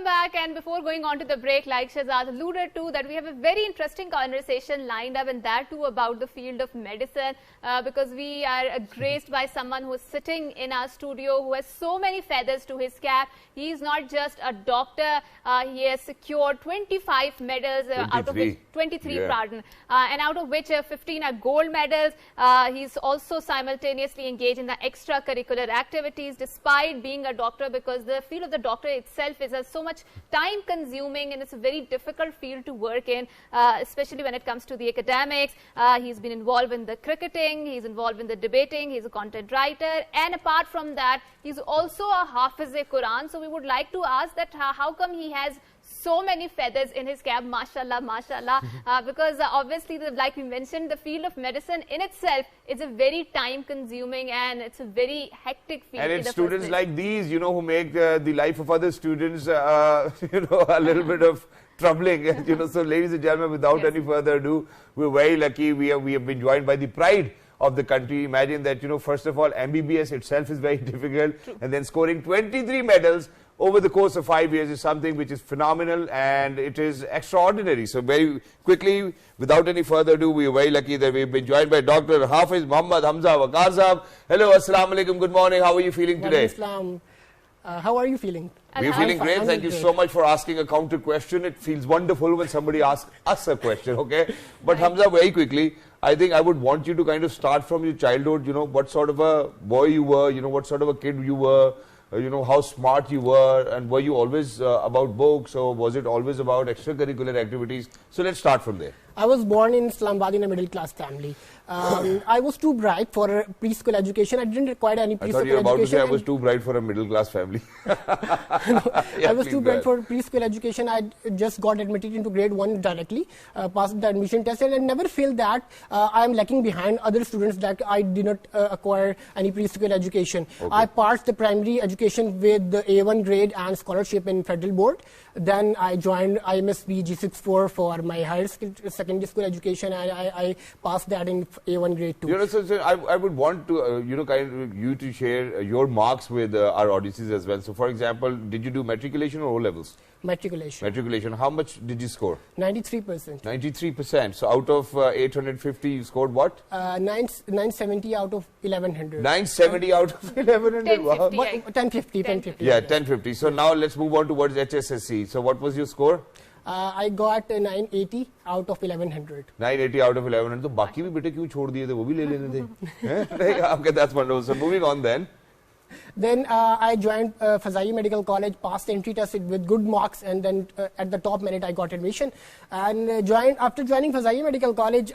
Welcome back, and before going on to the break, like Shahzad alluded to, that we have a very interesting conversation lined up, and that too about the field of medicine, because we are graced by someone who is sitting in our studio who has so many feathers to his cap. He is not just a doctor, he has secured 25 medals, out of which 23, pardon, and out of which 15 are gold medals. He's also simultaneously engaged in the extracurricular activities despite being a doctor, because the field of the doctor itself is so much time consuming, and it's a very difficult field to work in, especially when it comes to the academics. He's been involved in the cricketing, he's involved in the debating, he's a content writer, and apart from that, he's also a Hafiz Quran. So we would like to ask that how come he has so many feathers in his cap, mashallah, mashallah, because obviously, like we mentioned, the field of medicine in itself is a very time consuming and it's a very hectic field. And it's students like these, you know, who make the life of other students, you know, a little bit of troubling. You know, so ladies and gentlemen, without any further ado, we're very lucky. We have been joined by the pride of the country. Imagine that, you know, first of all, MBBS itself is very difficult, and then scoring 23 medals over the course of 5 years is something which is phenomenal, and it is extraordinary. So very quickly, without any further ado, we are very lucky that we've been joined by Dr. Hafiz Muhammad Hamza Waqar Sahab. Hello, assalamu alaikum, good morning. How are you feeling today? Islam. How are you feeling? We're feeling great. Thank you so much for asking a counter question. It feels wonderful when somebody asks us a question, okay? But Hamza, very quickly, I think I would want you to kind of start from your childhood, you know, what sort of a boy you were, you know, what sort of a kid you were, you know, how smart you were, and were you always about books, or was it always about extracurricular activities? So let's start from there. I was born in Islamabad in a middle class family. I was too bright for a preschool education. I didn't require any preschool education. I thought you were about to say I was too bright for a middle class family. I was too bright for preschool education. I just got admitted into grade 1 directly, passed the admission test, and I never feel that I am lacking behind other students that I did not acquire any preschool education. Okay. I passed the primary education with the A1 grade and scholarship in federal board. Then I joined IMSB G64 for my higher secondary school education, and I passed that in A1 grade 2. You know, so I would want to, you know, kind of you to share your marks with our audiences as well. So, for example, did you do matriculation or O levels? Matriculation. Matriculation. How much did you score? 93%. 93%. So, out of 850, you scored what? 970 out of 1100. 970 out of 1100. 1050. 1050. Yeah, 1050. So, now let's move on towards HSSC. So, what was your score? I got 980 out of 1100. 980 out of 1100. तो बाकी भी बेटे क्यों छोड़ दिए थे, वो भी ले लेने थे. Okay, that's wonderful. So moving on then. Then I joined Fazaia Medical College, passed the entry test with good marks, and then at the top minute I got admission. And after joining Fazaia Medical College,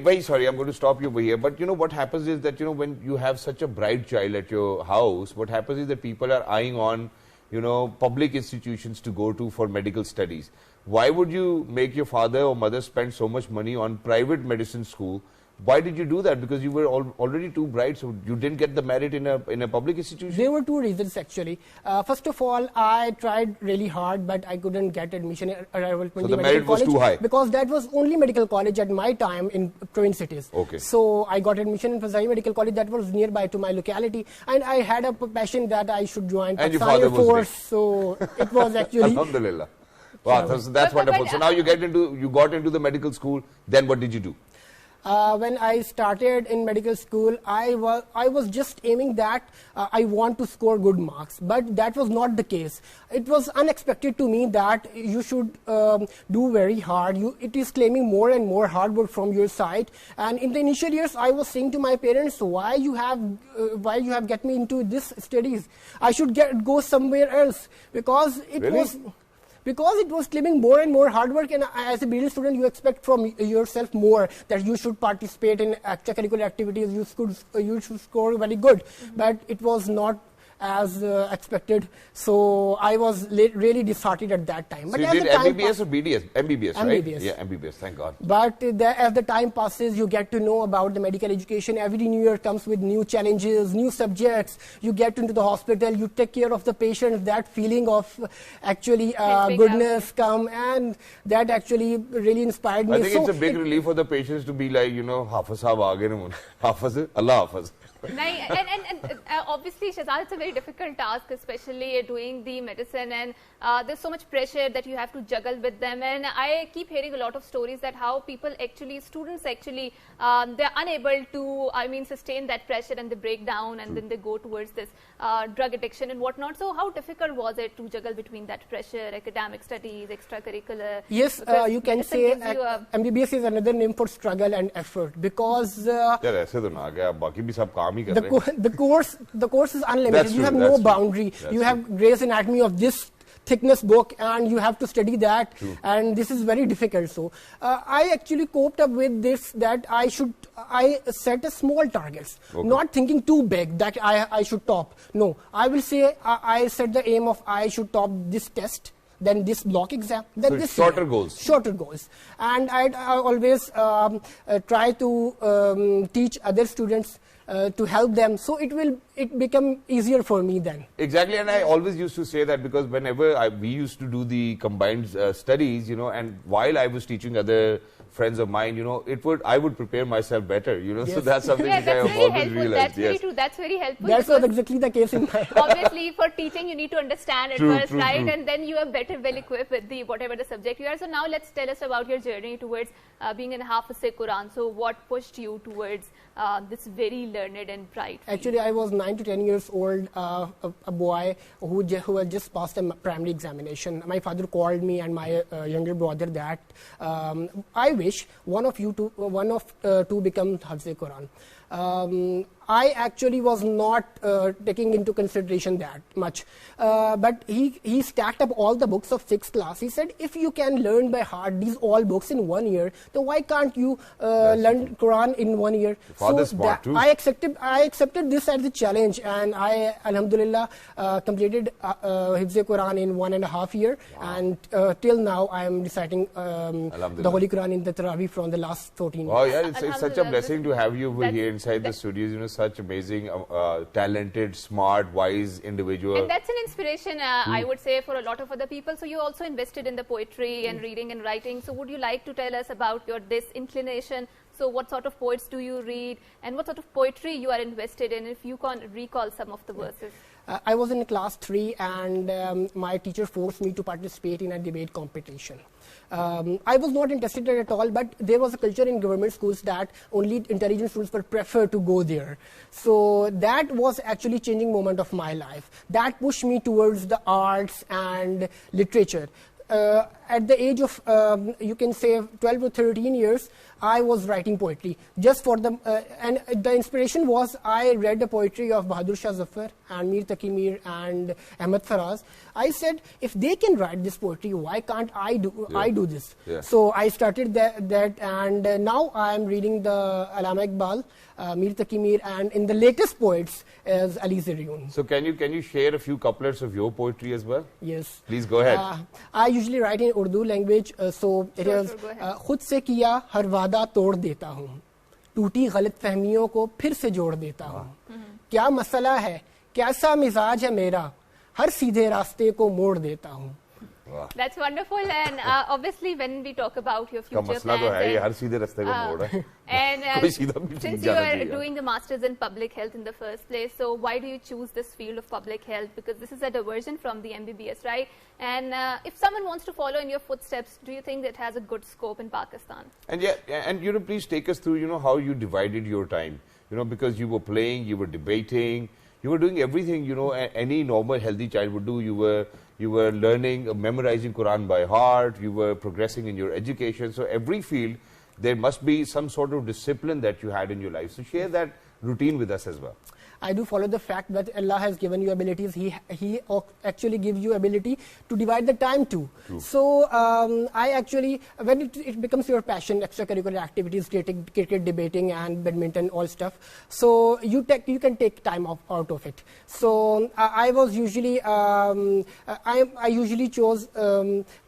wait, sorry, I'm going to stop you over here. But you know what happens is that, you know, when you have such a bright child at your house, what happens is that people are eyeing on, you know, public institutions to go to for medical studies. Why would you make your father or mother spend so much money on private medicine school? Why did you do that? Because you were already too bright, so you didn't get the merit in a public institution? There were two reasons actually. First of all, I tried really hard, but I couldn't get admission at Arrival So the merit was too high? Because that was only medical college at my time in twin cities. Okay. So I got admission in Fazaia Medical College that was nearby to my locality, and I had a passion that I should join Pakistan Force. So it was actually... Alhamdulillah. Wow, so that's wonderful. So now you got into the medical school. Then what did you do? When I started in medical school, I was just aiming that I want to score good marks, but that was not the case. It was unexpected to me that you should do very hard. It is claiming more and more hard work from your side. And in the initial years, I was saying to my parents, why you have get me into this studies? I should go somewhere else, because it was claiming more and more hard work, and as a BD student, you expect from yourself more, that you should participate in extracurricular activities, you should score very good, but it was not as expected. So I was really disheartened at that time. So but you did MBBS or BDS? MBBS, right? MBBS. Yeah, MBBS, thank God. But as the time passes, you get to know about the medical education. Every new year comes with new challenges, new subjects. You get into the hospital, you take care of the patients. That feeling of actually goodness come, and that actually really inspired me. I think it's a big relief for the patients to be like, you know, Hafiz sahab aa gaye na, Hafiz, Allah Hafiz. And obviously, Shahzad, it's a very difficult task, especially doing the medicine, and there's so much pressure that you have to juggle with them. And I keep hearing a lot of stories that how people actually, students actually, they're unable to, sustain that pressure, and they break down, and then they go towards this drug addiction and whatnot. So how difficult was it to juggle between that pressure, academic studies, extracurricular? Yes, you can say MBBS is another name for struggle and effort, because the course is unlimited. You have no boundary. You have Gray's Anatomy of this thickness book, and you have to study that. And this is very difficult. So I actually coped up with this, that I set a small targets, not thinking too big that I should top. No, I will say I set the aim of I should top this test, then this block exam, then so this shorter goals. Shorter goals. And I always try to teach other students to help them, so it become easier for me then. Exactly, and I always used to say that, because whenever we used to do the combined studies, and while I was teaching other friends of mine, I would prepare myself better, Yes. So that's something which I have always realized. That's very true. That's very helpful. That's not exactly the case in my obviously, for teaching, you need to understand it first, right? And then you are better well equipped with whatever the subject you are. So now let's tell us about your journey towards being in Hafiz Quran. So what pushed you towards this very learned and bright field? Actually, I was 9 to 10 years old, a boy who had just passed a primary examination. My father called me and my younger brother that I wish one of two become Hafiz Quran. I actually was not taking into consideration that much. But he stacked up all the books of 6th class. He said, if you can learn by heart these all books in 1 year, then why can't you learn Quran in 1 year? So smart too. I accepted this as a challenge, and I, alhamdulillah, completed Hifz Quran in 1.5 years. Wow. And till now, I am reciting the Holy Quran in the Travih from the last 14 years. Oh yeah, it's such a blessing to have you over here inside the studios, such amazing, talented, smart, wise individual. And that's an inspiration, I would say, for a lot of other people. So you also invested in the poetry and reading and writing. So would you like to tell us about this inclination? So what sort of poets do you read, and what sort of poetry you are invested in, if you can recall some of the verses? I was in class 3, and my teacher forced me to participate in a debate competition. I was not interested at all, but there was a culture in government schools that only intelligent students were preferred to go there. So that was actually changing moment of my life. That pushed me towards the arts and literature. At the age of, you can say, 12 or 13 years, I was writing poetry. Just for the, and the inspiration was, I read the poetry of Bahadur Shah Zafar and Mir Taqi Mir and Ahmad Faraz. I said, if they can write this poetry, why can't I do this? Yeah. So I started that, and now I am reading the Allama Iqbal, Mir Taqi Mir, and in the latest poets is Ali Zariun. So can you share a few couplets of your poetry as well? Yes. Please go ahead. I usually write in Urdu language, so it is खुद से किया हर वादा तोड़ देता हूँ, टूटी गलत फहमियों को फिर से जोड़ देता हूँ, क्या मसला है, कैसा मिजाज है मेरा, हर सीधे रास्ते को मोड़ देता हूँ. Wow. That's wonderful, and obviously when we talk about your future plans, and since you are doing the masters in public health in the first place, so why do you choose this field of public health? Because this is a diversion from the MBBS, right? And if someone wants to follow in your footsteps, do you think that has a good scope in Pakistan? And yeah, and please take us through how you divided your time, because you were playing, you were debating, you were doing everything any normal healthy child would do. You were learning, memorizing Quran by heart, you were progressing in your education. So every field, there must be some sort of discipline that you had in your life. So share that routine with us as well. I do follow the fact that Allah has given you abilities. He actually gives you ability to divide the time too. True. So I actually, when it becomes your passion, extracurricular activities, cricket, debating, and badminton, all stuff. So you can take time out of it. So I was usually I usually chose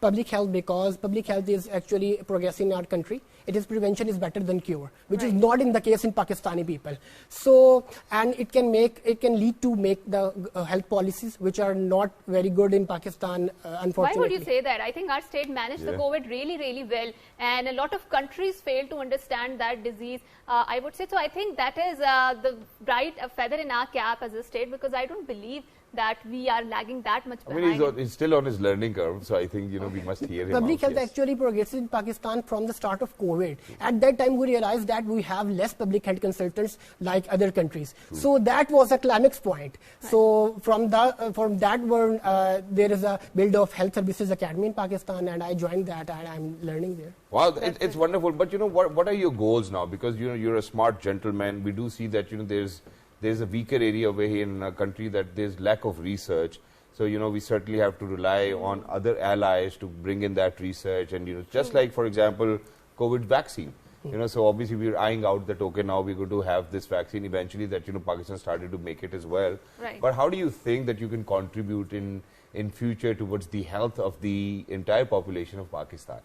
public health, because public health is actually progressing in our country. it is prevention is better than cure, which is not in the case in Pakistani people. So, and it can lead to make the health policies which are not very good in Pakistan, unfortunately. Why would you say that? I think our state managed the COVID really, really well, and a lot of countries failed to understand that disease. I would say so. I think that is the bright feather in our cap as a state, because I don't believe that we are lagging that much behind. I mean, he's still on his learning curve, so I think, you know, we must hear him Public out, health actually progressed in Pakistan from the start of COVID. At that time, we realized that we have less public health consultants like other countries. True. So that was a climax point. Right. So from that one, there is a build of Health Services Academy in Pakistan, and I joined that, and I'm learning there. Wow, it's wonderful. But you know, what are your goals now? Because you know, you're a smart gentleman. We do see that, you know, there's a weaker area over here in a country that there's lack of research. So, you know, we certainly have to rely on other allies to bring in that research. And, you know, just like, for example, COVID vaccine. You know, so obviously we're eyeing out that, okay, now we're going to have this vaccine eventually, that, you know, Pakistan started to make it as well. Right. But how do you think that you can contribute in future towards the health of the entire population of Pakistan?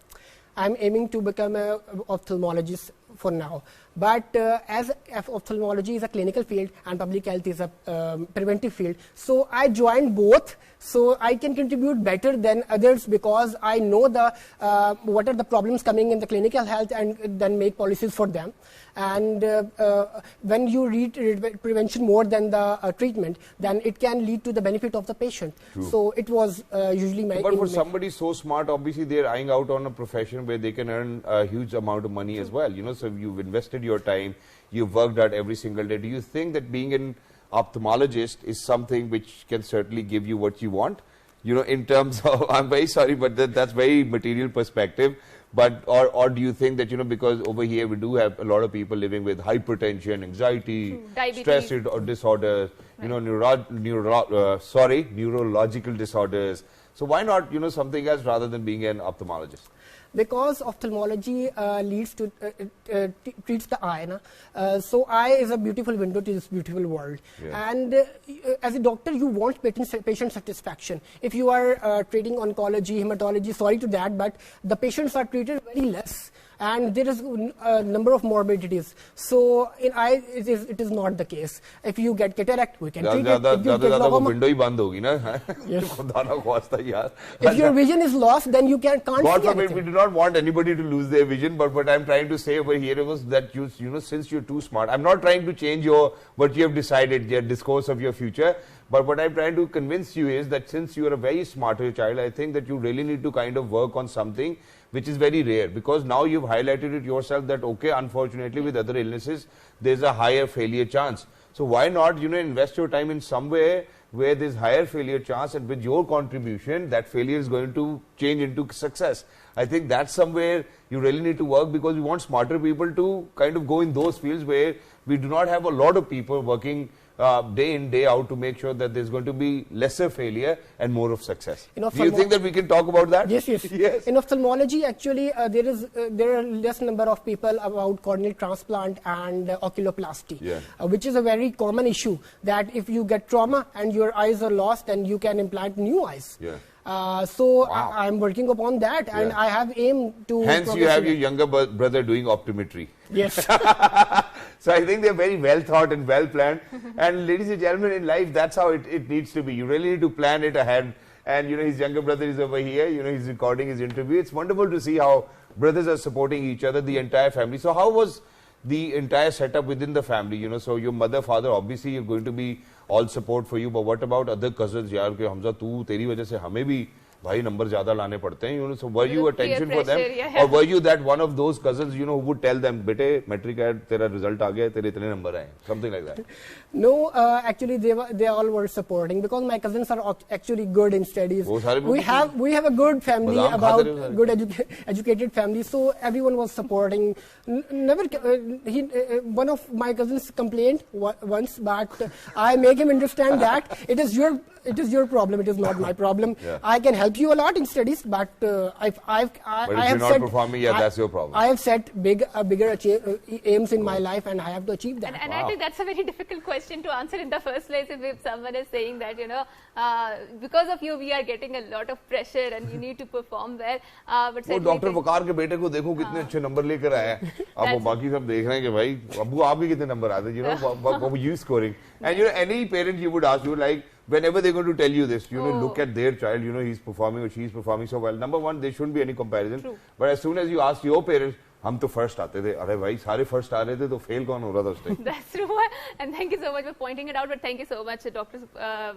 I'm aiming to become an ophthalmologist for now. But as ophthalmology is a clinical field and public health is a preventive field, so I joined both, so I can contribute better than others, because I know what are the problems coming in the clinical health, and then make policies for them. And when you read prevention more than the treatment, then it can lead to the benefit of the patient. True. So it was usually my... But for somebody so smart, obviously they're eyeing out on a profession where they can earn a huge amount of money as well. You know, so you've invested your time, you've worked out every single day. Do you think that being an ophthalmologist is something which can certainly give you what you want? You know, in terms of, I'm very sorry, but that's very material perspective. But, or do you think that, you know, because over here we do have a lot of people living with hypertension, anxiety, stress disorders, you know, neurological disorders. So why not, you know, something else rather than being an ophthalmologist? Because ophthalmology treats the eye. So eye is a beautiful window to this beautiful world. Yeah. And as a doctor, you want patient satisfaction. If you are treating oncology, hematology, sorry to that, but the patients are treated very less. And there is a number of morbidities. So in eye, it is not the case. If you get cataract, we can treat it. If you get glaucoma, if your vision is lost, then you can't see God forbid, anything. we do not want anybody to lose their vision. But what I'm trying to say over here was that you know, since you're too smart, I'm not trying to change what you have decided, your discourse of your future. But what I'm trying to convince you is that since you are a very smarter child, I think that you really need to kind of work on something which is very rare, because now you've highlighted it yourself that, okay, unfortunately with other illnesses, there's a higher failure chance. So why not, you know, invest your time in somewhere where there's higher failure chance, and with your contribution, that failure is going to change into success. I think that's somewhere you really need to work, because we want smarter people to kind of go in those fields where we do not have a lot of people working day in, day out to make sure that there's going to be lesser failure and more of success. Do you think that we can talk about that? Yes, yes. Yes. In ophthalmology, actually, there are less number of people about corneal transplant and oculoplasty, which is a very common issue, that if you get trauma and your eyes are lost, then you can implant new eyes. Yeah. I'm working upon that, and I have aimed to... Hence, you have your younger brother doing optometry. Yes. So I think they're very well thought and well planned. And ladies and gentlemen, in life, that's how it needs to be. You really need to plan it ahead. And, you know, his younger brother is over here. You know, he's recording his interview. It's wonderful to see how brothers are supporting each other, the entire family. So how was the entire setup within the family? You know, so your mother, father, obviously you're going to be all support for you. But what about other cousins? यार कि हमजा तू तेरी वजह से हमें भी भाई number ज्यादा लाने पड़ते हैं. You know, so were you a tension for them, or were you that one of those cousins, you know, who would tell them, बेटे metric है, तेरा result आ गया, तेरे इतने नंबर आए, something like that? No, actually they all were supporting, because my cousins are actually good in studies. We have a good family, about good educated family, so everyone was supporting. One of my cousins complained once, but I make him understand that it is your problem, it is not my problem. I can help help you a lot in studies, but I if have you're not set, performing, yeah, that's your problem. I have set bigger aims in my life, and I have to achieve that. And I think that's a very difficult question to answer in the first place. If someone is saying that, you know, because of you, we are getting a lot of pressure and you need to perform well. But वो doctor वकार के बेटे को देखो कितने अच्छे number लेकर आया है. अब वो बाकी सब देख रहे हैं कि भाई अब्बू आपके कितने नंबर आते हैं, you know, what were you scoring? And you know, any parent you would ask, you like, whenever they're going to tell you this, you know, look at their child, you know, he's performing or she's performing so well. Number one, there shouldn't be any comparison. True. But as soon as you ask your parents, हम तो first आते थे, अरे भाई सारे first आ रहे थे तो फेल कौन हो रहा था उस time? That's true, and thank you so much for pointing it out. But thank you so much, Dr.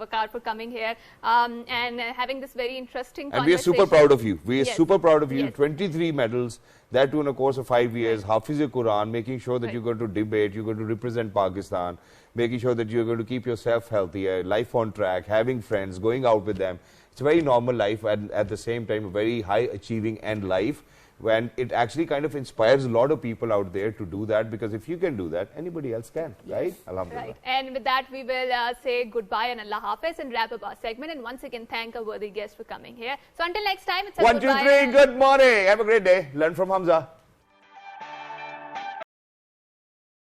Waqar, for coming here and having this very interesting conversation. And we are super proud of you. We are Yes. super proud of you. Yes. 23 medals, that too in a course of 5 years. Hafiz Quran, making sure that you're going to debate, you're going to represent Pakistan, making sure that you're going to keep yourself healthy, life on track, having friends, going out with them. It's a very normal life and at the same time a very high achieving end life. When it actually kind of inspires a lot of people out there to do that, because if you can do that, anybody else can, right? Alhamdulillah. Right. And with that, we will say goodbye and Allah Hafiz and wrap up our segment. And once again, thank our worthy guest for coming here. So until next time, it's a 1, 2, 3, good morning. Have a great day. Learn from Hamza.